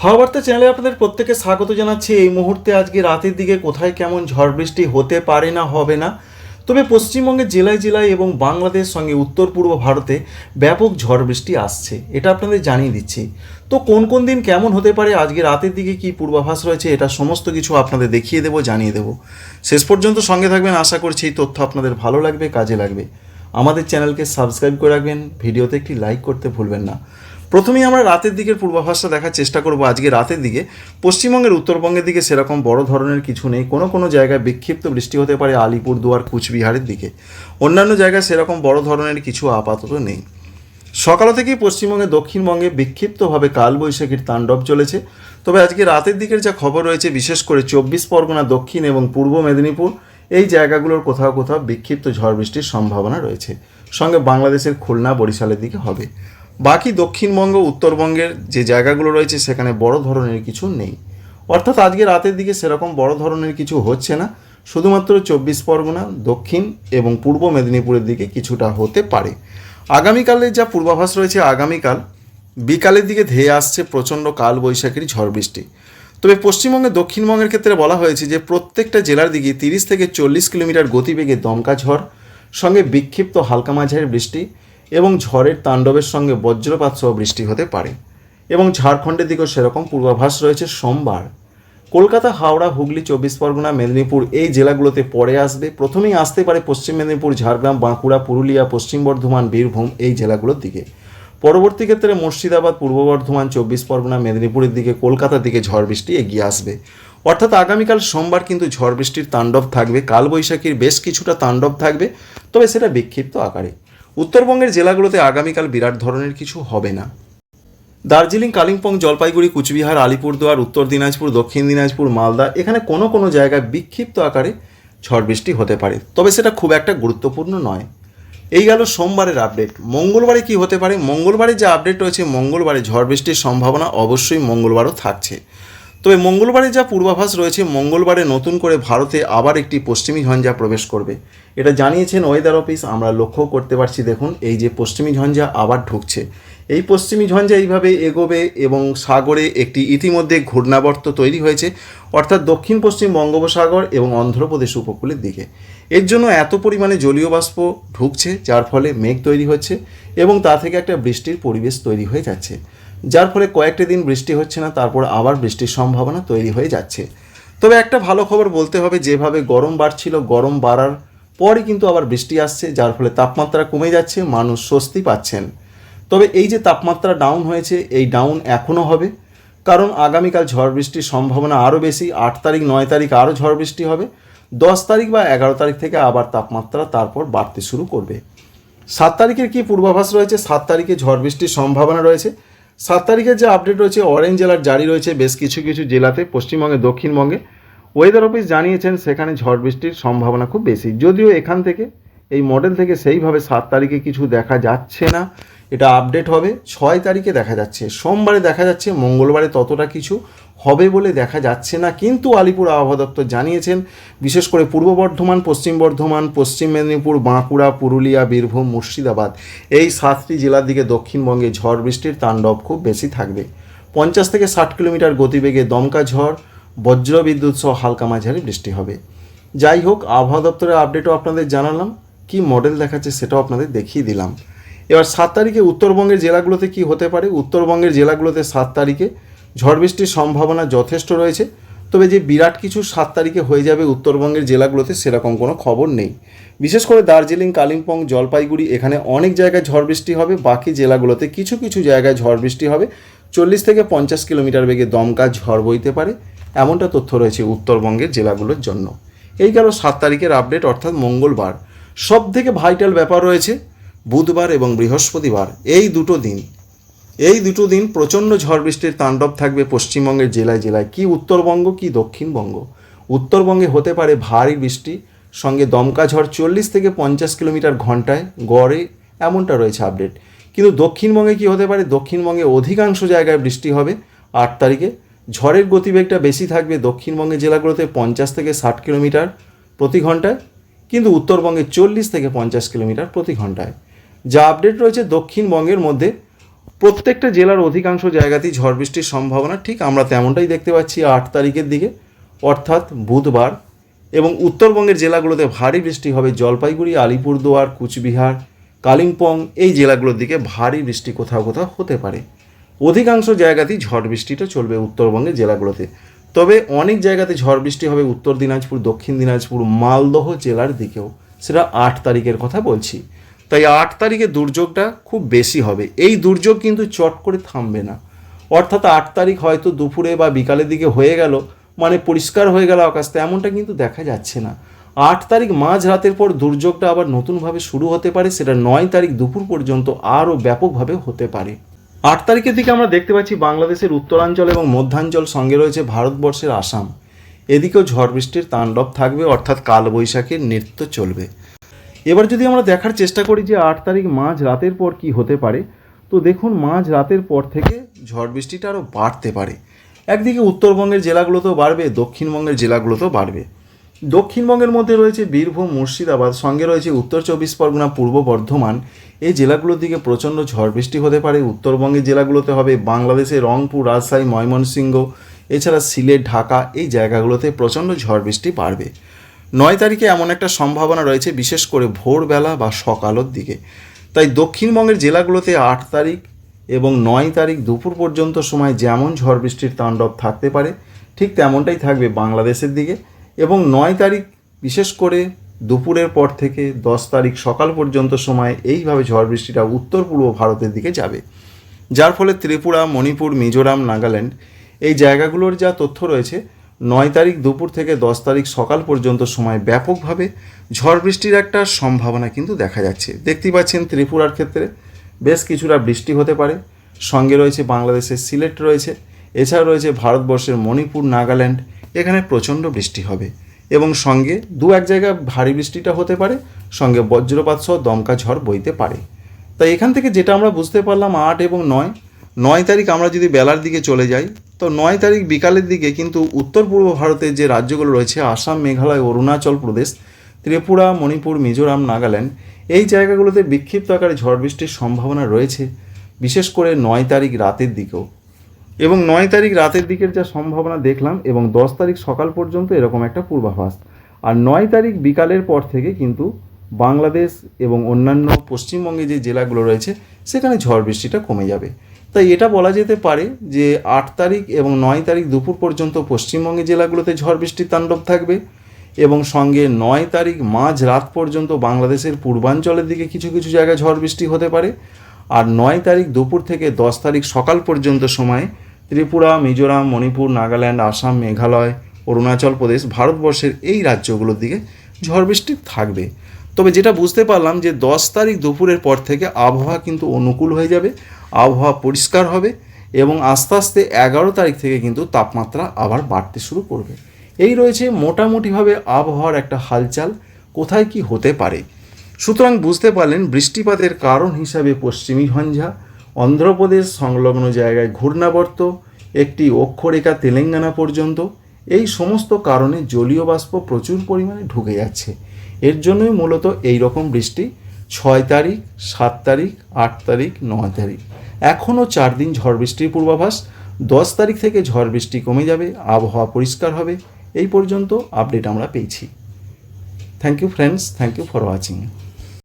হাওয়া বার্তা চ্যানেলে আপনাদের প্রত্যেককে স্বাগত জানাচ্ছি। এই মুহূর্তে আজকে রাতের দিকে কোথায় কেমন ঝড় বৃষ্টি হতে পারে না হবে না, তবে পশ্চিমবঙ্গের জেলায় জেলায় এবং বাংলাদেশ সঙ্গে উত্তর পূর্ব ভারতে ব্যাপক ঝড় বৃষ্টি আসছে, এটা আপনাদের জানিয়ে দিচ্ছি। তো কোন কোন দিন কেমন হতে পারে, আজকে রাতের দিকে কি পূর্বাভাস রয়েছে, এটা সমস্ত কিছু আপনাদের দেখিয়ে দেবো, জানিয়ে দেবো। শেষ পর্যন্ত সঙ্গে থাকবেন, আশা করছি এই তথ্য আপনাদের ভালো লাগবে, কাজে লাগবে। আমাদের চ্যানেলকে সাবস্ক্রাইব করে রাখবেন, ভিডিওতে একটি লাইক করতে ভুলবেন না। প্রথমেই আমরা রাতের দিকের পূর্বাভাসটা দেখার চেষ্টা করব। আজকে রাতের দিকে পশ্চিমবঙ্গের উত্তরবঙ্গের দিকে সেরকম বড় ধরনের কিছু নেই, কোনো কোনো জায়গায় বিক্ষিপ্ত বৃষ্টি হতে পারে আলিপুরদুয়ার কুচবিহারের দিকে, অন্যান্য জায়গায় সেরকম বড় ধরনের কিছু আপাতত নেই। সকাল থেকেই পশ্চিমবঙ্গে দক্ষিণবঙ্গে বিক্ষিপ্তভাবে কালবৈশাখীর তাণ্ডব চলেছে। তবে আজকে রাতের দিকের যা খবর রয়েছে, বিশেষ করে 24 পরগনা, দক্ষিণ এবং পূর্ব মেদিনীপুর এই জায়গাগুলোর কোথাও কোথাও বিক্ষিপ্ত ঝড় বৃষ্টির সম্ভাবনা রয়েছে, সঙ্গে বাংলাদেশের খুলনা বরিশালের দিকে হবে। বাকি দক্ষিণবঙ্গ উত্তরবঙ্গের যে জায়গাগুলো রয়েছে সেখানে বড় ধরনের কিছু নেই, অর্থাৎ আজকে রাতের দিকে সেরকম বড় ধরনের কিছু হচ্ছে না। শুধুমাত্র 24 পরগনা, দক্ষিণ এবং পূর্ব মেদিনীপুরের দিকে কিছুটা হতে পারে। আগামীকালের যা পূর্বাভাস রয়েছে, আগামীকাল বিকালের দিকে ধেয়ে আসছে প্রচণ্ড কালবৈশাখীর ঝড় বৃষ্টি। তবে পশ্চিমবঙ্গে দক্ষিণবঙ্গের ক্ষেত্রে বলা হয়েছে যে প্রত্যেকটা জেলার দিকে 30 থেকে 40 কিলোমিটার গতিবেগে দমকা ঝড়, সঙ্গে বিক্ষিপ্ত হালকা মাঝারি বৃষ্টি এবং ঝড়ের তাণ্ডবের সঙ্গে বজ্রপাত সহ বৃষ্টি হতে পারে। এবং ঝাড়খণ্ডের দিকেও সেরকম পূর্বাভাস রয়েছে। সোমবার কলকাতা, হাওড়া, হুগলি, 24 পরগনা, মেদিনীপুর এই জেলাগুলোতে পরে আসবে। প্রথমেই আসতে পারে পশ্চিম মেদিনীপুর, ঝাড়গ্রাম, বাঁকুড়া, পুরুলিয়া, পশ্চিম বর্ধমান, বীরভূম এই জেলাগুলোর দিকে। পরবর্তী ক্ষেত্রে মুর্শিদাবাদ, পূর্ব বর্ধমান, 24 পরগনা, মেদিনীপুরের দিকে, কলকাতার দিকে ঝড় বৃষ্টি এগিয়ে আসবে। অর্থাৎ আগামীকাল সোমবার কিন্তু ঝড় বৃষ্টির তাণ্ডব থাকবে, কালবৈশাখীর বেশ কিছুটা তাণ্ডব থাকবে, তবে সেটা বিক্ষিপ্ত আকারে। উত্তরবঙ্গের জেলাগুলোতে আগামীকাল বিরাট ধরনের কিছু হবে না। দার্জিলিং, কালিম্পং, জলপাইগুড়ি, কুচবিহার, আলিপুরদুয়ার, উত্তর দিনাজপুর, দক্ষিণ দিনাজপুর, মালদা এখানে কোনো কোনো জায়গায় বিক্ষিপ্ত আকারে ঝড় বৃষ্টি হতে পারে, তবে সেটা খুব একটা গুরুত্বপূর্ণ নয়। এই গেল সোমবারের আপডেট। মঙ্গলবারে কি হতে পারে? মঙ্গলবারে যে আপডেট রয়েছে, মঙ্গলবারে ঝড় বৃষ্টির সম্ভাবনা অবশ্যই মঙ্গলবারও থাকছে। তবে মঙ্গলবারে যা পূর্বাভাস রয়েছে, মঙ্গলবারে নতুন করে ভারতে আবার একটি পশ্চিমী ঝঞ্ঝা প্রবেশ করবে, এটা জানিয়েছেন ওয়েদার অফিস। আমরা লক্ষ্য করতে পারছি, দেখুন এই যে পশ্চিমী ঝঞ্ঝা আবার ঢুকছে, এই পশ্চিমী ঝঞ্ঝা এইভাবে এগোবে এবং সাগরে একটি ইতিমধ্যে ঘূর্ণাবর্ত তৈরি হয়েছে, অর্থাৎ দক্ষিণ পশ্চিম বঙ্গোপসাগর এবং অন্ধ্রপ্রদেশ উপকূলের দিকে। এর জন্য এত পরিমাণে জলীয় বাষ্প ঢুকছে, যার ফলে মেঘ তৈরি হচ্ছে এবং তা থেকে একটা বৃষ্টির পরিবেশ তৈরি হয়ে যাচ্ছে, যার ফলে কয়েকটি দিন বৃষ্টি হচ্ছে না, তারপর আবার বৃষ্টির সম্ভাবনা তৈরি হয়ে যাচ্ছে। তবে একটা ভালো খবর বলতে হবে, যেভাবে গরম বাড়ছিল, গরম বাড়ার পরই কিন্তু আবার বৃষ্টি আসছে, যার ফলে তাপমাত্রা কমে যাচ্ছে, মানুষ স্বস্তি পাচ্ছেন। তবে এই যে তাপমাত্রা ডাউন হয়েছে, এই ডাউন এখনও হবে, কারণ আগামীকাল ঝড় বৃষ্টির সম্ভাবনা আরও বেশি। 8 তারিখ 9 তারিখ আরও ঝড় বৃষ্টি হবে, 10 তারিখ বা 11 তারিখ থেকে আবার তাপমাত্রা তারপর বাড়তে শুরু করবে। 7 তারিখের কি পূর্বাভাস রয়েছে? 7 তারিখে ঝড় বৃষ্টির সম্ভাবনা রয়েছে। 7 তারিখের যে আপডেট রয়েছে, অরেঞ্জ অ্যালার্ট জারি রয়েছে বেশ কিছু কিছু জেলাতে, পশ্চিমবঙ্গে, দক্ষিণবঙ্গে। ওয়েদার অফিস জানিয়েছেন সেখানে ঝড় বৃষ্টির সম্ভাবনা খুব বেশি, যদিও এখান থেকে এই মডেল থেকে সেইভাবে 7 তারিখে কিছু দেখা যাচ্ছে না। এটা আপডেট হবে 6 তারিখে দেখা যাচ্ছে, সোমবারে দেখা যাচ্ছে, মঙ্গলবারে ততটা কিছু হবে বলে দেখা যাচ্ছে না। কিন্তু আলিপুর আবহাওয়া দপ্তর জানিয়েছেন বিশেষ করে পূর্ব বর্ধমান, পশ্চিম বর্ধমান, পশ্চিম মেদিনীপুর, বাঁকুড়া, পুরুলিয়া, বীরভূম, মুর্শিদাবাদ এই 7টি জেলার দিকে দক্ষিণবঙ্গে ঝড় বৃষ্টির তাণ্ডব খুব বেশি থাকবে। 50 থেকে 60 কিলোমিটার গতিবেগে দমকা ঝড়, বজ্রবিদ্যুৎ সহ হালকা মাঝারি বৃষ্টি হবে। যাই হোক, আবহাওয়া দপ্তরের আপডেটও আপনাদের জানালাম, কি মডেল দেখাচ্ছে সেটাও আপনাদের দেখিয়ে দিলাম। এবার 7 তারিখে উত্তরবঙ্গের জেলাগুলোতে কি হতে পারে? উত্তরবঙ্গের জেলাগুলোতে 7 তারিখে ঝড় বৃষ্টির সম্ভাবনা যথেষ্ট রয়েছে, তবে যে বিরাট কিছু 7 তারিখে হয়ে যাবে উত্তরবঙ্গের জেলাগুলোতে সেরকম কোনো খবর নেই। বিশেষ করে দার্জিলিং, কালিম্পং, জলপাইগুড়ি এখানে অনেক জায়গায় ঝড় বৃষ্টি হবে, বাকি জেলাগুলোতে কিছু কিছু জায়গায় ঝড় বৃষ্টি হবে, 40 থেকে 50 কিলোমিটার বেগে দমকা ঝড় বইতে পারে, এমনটা তথ্য রয়েছে উত্তরবঙ্গের জেলাগুলোর জন্য। এই গেল 7 তারিখের আপডেট, অর্থাৎ মঙ্গলবার। সব থেকে ভাইটাল ব্যাপার রয়েছে বুধবার এবং বৃহস্পতিবার, এই দুটো দিন প্রচণ্ড ঝড় বৃষ্টির তাণ্ডব থাকবে পশ্চিমবঙ্গের জেলায় জেলায়। কি উত্তরবঙ্গ কি দক্ষিণবঙ্গ, উত্তরবঙ্গে হতে পারে ভারী বৃষ্টি, সঙ্গে দমকা ঝড় 40 থেকে 50 কিলোমিটার ঘন্টায় গড়ে, এমনটা রয়েছে আপডেট। কিন্তু দক্ষিণবঙ্গে কি হতে পারে? দক্ষিণবঙ্গে অধিকাংশ জায়গায় বৃষ্টি হবে 8 তারিখে। ঝড়ের গতিবেগটা বেশি থাকবে দক্ষিণবঙ্গের জেলাগুলোতে 50 থেকে 60 কিলোমিটার প্রতি ঘন্টায়, কিন্তু উত্তরবঙ্গে 40 থেকে 50 কিলোমিটার প্রতি ঘন্টায়। যা আপডেট রয়েছে দক্ষিণবঙ্গের মধ্যে প্রত্যেকটা জেলার অধিকাংশ জায়গাতেই ঝড় বৃষ্টির সম্ভাবনা ঠিক আমরা তেমনটাই দেখতে পাচ্ছি 8 তারিখের দিকে, অর্থাৎ বুধবার। এবং উত্তরবঙ্গের জেলাগুলোতে ভারী বৃষ্টি হবে। জলপাইগুড়ি, আলিপুরদুয়ার, কুচবিহার, কালিম্পং এই জেলাগুলোর দিকে ভারী বৃষ্টি কোথাও কোথাও হতে পারে। অধিকাংশ জায়গাতেই ঝড় বৃষ্টিটা চলবে উত্তরবঙ্গের জেলাগুলোতে। তবে অনেক জায়গাতে ঝড় বৃষ্টি হবে উত্তর দিনাজপুর, দক্ষিণ দিনাজপুর, মালদহ জেলার দিকেও, সেটা 8 তারিখের কথা বলছি। তাই 8 তারিখে দুর্যোগটা খুব বেশি হবে। এই দুর্যোগ কিন্তু চট করে থামবে না। অর্থাৎ 8 তারিখ হয়তো দুপুরে বা বিকালের দিকে হয়ে গেল, মানে পরিষ্কার হয়ে গেল আকাশ, তেমনটা কিন্তু দেখা যাচ্ছে না। 8 তারিখ মাঝ রাতের পর দুর্যোগটা আবার নতুনভাবে শুরু হতে পারে। সেটা 9 তারিখ দুপুর পর্যন্ত আরও ব্যাপকভাবে হতে পারে। 8 তারিখের দিকে আমরা দেখতে পাচ্ছি বাংলাদেশের উত্তরাঞ্চল এবং মধ্যাঞ্চল, সঙ্গে রয়েছে ভারতবর্ষের আসাম, এদিকেও ঝড় বৃষ্টির তাণ্ডব থাকবে, অর্থাৎ কালবৈশাখীর নৃত্য চলবে। এবার যদি আমরা দেখার চেষ্টা করি যে 8 তারিখ মাঝ রাতের পর কি হতে পারে, তো দেখুন মাঝ রাতের পর থেকে ঝড় বৃষ্টিটা আরও বাড়তে পারে। একদিকে উত্তরবঙ্গের জেলাগুলোতেও বাড়বে, দক্ষিণবঙ্গের জেলাগুলোতেও বাড়বে। দক্ষিণবঙ্গের মধ্যে রয়েছে বীরভূম, মুর্শিদাবাদ, সঙ্গে রয়েছে উত্তর 24 পরগনা, পূর্ব বর্ধমান, এই জেলাগুলোর দিকে প্রচণ্ড ঝড় বৃষ্টি হতে পারে। উত্তরবঙ্গের জেলাগুলোতে হবে বাংলাদেশের রংপুর, রাজশাহী, ময়মনসিংহ, এছাড়া সিলেট, ঢাকা, এই জায়গাগুলোতে প্রচণ্ড ঝড় বৃষ্টি বাড়বে। 9 তারিখে এমন একটা সম্ভাবনা রয়েছে, বিশেষ করে ভোরবেলা বা সকালের দিকে। তাই দক্ষিণবঙ্গের জেলাগুলোতে 8 তারিখ এবং 9 তারিখ দুপুর পর্যন্ত সময় যেমন ঝড় বৃষ্টির তাণ্ডব থাকতে পারে, ঠিক তেমনটাই থাকবে বাংলাদেশের দিকে। এবং 9 তারিখ বিশেষ করে দুপুরের পর থেকে 10 তারিখ সকাল পর্যন্ত সময় এইভাবে ঝড় বৃষ্টিটা উত্তর পূর্ব ভারতের দিকে যাবে, যার ফলে ত্রিপুরা, মণিপুর, মিজোরাম, নাগাল্যান্ড এই জায়গাগুলোর যা তথ্য রয়েছে, 9 তারিখ দুপুর থেকে 10 তারিখ সকাল পর্যন্ত সময় ব্যাপকভাবে ঝড় বৃষ্টির একটা সম্ভাবনা কিন্তু দেখা যাচ্ছে। দেখতেই পাচ্ছেন ত্রিপুরার ক্ষেত্রে বেশ কিছুটা বৃষ্টি হতে পারে, সঙ্গে রয়েছে বাংলাদেশের সিলেট রয়েছে, এছাড়া রয়েছে ভারতবর্ষের মণিপুর, নাগাল্যান্ড, এখানে প্রচণ্ড বৃষ্টি হবে। এবং সঙ্গে 2-1 জায়গায় ভারী বৃষ্টিটা হতে পারে, সঙ্গে বজ্রপাত সহ দমকা ঝড় বইতে পারে। তাই এখান থেকে যেটা আমরা বুঝতে পারলাম 8 এবং 9 তারিখ আমরা যদি বেলার দিকে চলে যাই, তো 9 তারিখ বিকালের দিকে কিন্তু উত্তর পূর্ব ভারতের যে রাজ্যগুলো রয়েছে আসাম, মেঘালয়, অরুণাচল প্রদেশ, ত্রিপুরা, মণিপুর, মিজোরাম, নাগাল্যান্ড, এই জায়গাগুলোতে বিক্ষিপ্ত আকারে ঝড় বৃষ্টির সম্ভাবনা রয়েছে, বিশেষ করে 9 তারিখ রাতের দিকেও। এবং 9 তারিখ রাতের দিকের যা সম্ভাবনা দেখলাম, এবং 10 তারিখ সকাল পর্যন্ত এরকম একটা পূর্বাভাস। আর 9 তারিখ বিকালের পর থেকে কিন্তু বাংলাদেশ এবং অন্যান্য পশ্চিমবঙ্গে যে জেলাগুলো রয়েছে সেখানে ঝড় বৃষ্টিটা কমে যাবে। তাই এটা বলা যেতে পারে যে 8 তারিখ এবং 9 তারিখ দুপুর পর্যন্ত পশ্চিমবঙ্গের জেলাগুলোতে ঝড় বৃষ্টির তাণ্ডব থাকবে, এবং সঙ্গে 9 তারিখ মাঝ রাত পর্যন্ত বাংলাদেশের পূর্বাঞ্চলের দিকে কিছু কিছু জায়গায় ঝড় বৃষ্টি হতে পারে। আর 9 তারিখ দুপুর থেকে 10 তারিখ সকাল পর্যন্ত সময়ে ত্রিপুরা, মিজোরাম, মণিপুর, নাগাল্যান্ড, আসাম, মেঘালয়, অরুণাচল প্রদেশ, ভারতবর্ষের এই রাজ্যগুলোর দিকে ঝড় বৃষ্টি থাকবে। তবে যেটা বুঝতে পারলাম যে 10 তারিখ দুপুরের পর থেকে আবহাওয়া কিন্তু অনুকূল হয়ে যাবে, আবহাওয়া পরিষ্কার হবে, এবং আস্তে আস্তে 11 তারিখ থেকে কিন্তু তাপমাত্রা আবার বাড়তে শুরু করবে। এই রয়েছে মোটামুটিভাবে আবহাওয়ার একটা হালচাল, কোথায় কি হতে পারে। সুতরাং বুঝতে পারলেন বৃষ্টিপাতের কারণ হিসাবে পশ্চিমী ঝঞ্ঝা, অন্ধ্রপ্রদেশ সংলগ্ন জায়গায় ঘূর্ণাবর্ত, একটি অক্ষরেখা তেলেঙ্গানা পর্যন্ত, এই সমস্ত কারণে জলীয় বাষ্প প্রচুর পরিমাণে ঢুকে যাচ্ছে। এর জন্যই মূলত এই রকম বৃষ্টি 6 তারিখ, 7 তারিখ, 8 তারিখ, 9 তারিখ, এখনও 4 দিন ঝড় বৃষ্টির পূর্বাভাস। 10 তারিখ থেকে ঝড় বৃষ্টি কমে যাবে, আবহাওয়া পরিষ্কার হবে। এই পর্যন্ত আপডেট আমরা পেয়েছি। Thank you friends, thank you for watching.